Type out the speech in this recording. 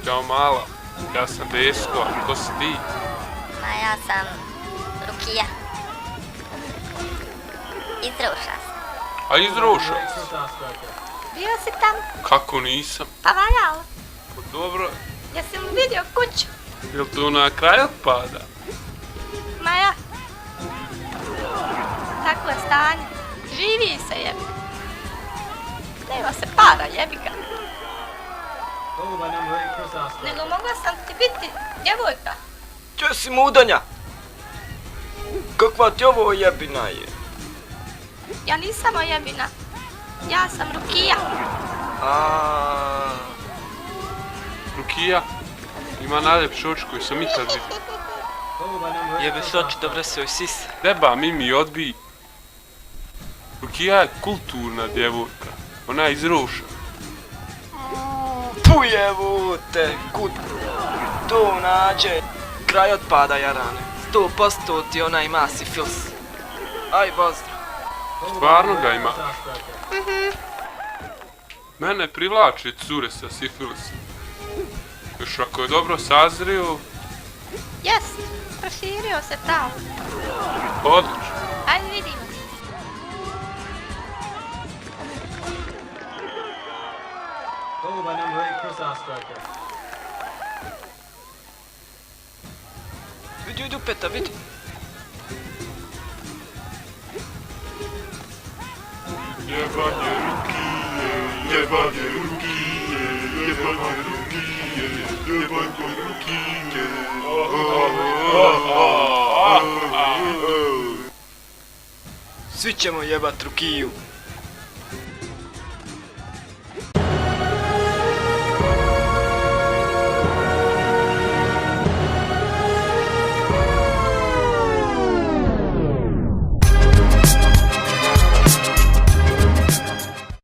Ćao mala, ja sam Desko, a ko si ti? Ma ja sam Rukija. Izruša se. A izrušao si. Bio si tamo? Kako nisam? Pa valjalo. Pa dobro, Jesi mu vidio kuću? jel to na kraj otpada? Ma ja. Takvo je stanje. Živi se jebi. Nema se para jebi ga. Nego mogla sam ti biti djevojka. Če si mudanja? Kakva ti ovo jebina je? Ja nisam ojebina. Ja sam Rukija. Rukija ima najljepšu oči koju sam ikad vidio. Jebe se oči dobre se joj sise. Deba Mimi odbij. Rukija je kulturna djevojka. Ona je izruša. Pujevute, kud to nađe? Kraj otpada jarane. 100% ti ona ima sifilis. Aj pozdrav. Stvarno ga ima. Mene privlače cure sa sifilisom. Još ako je dobro sazrio, Jest, proširio se tamo. odlično. Ajde vidimo. Vidi, vidi upeta, vidi. Jebanje Rukije, jebanje Rukije, jebanje Rukije, jebanje Rukije. Svi ćemo jebat Rukiju.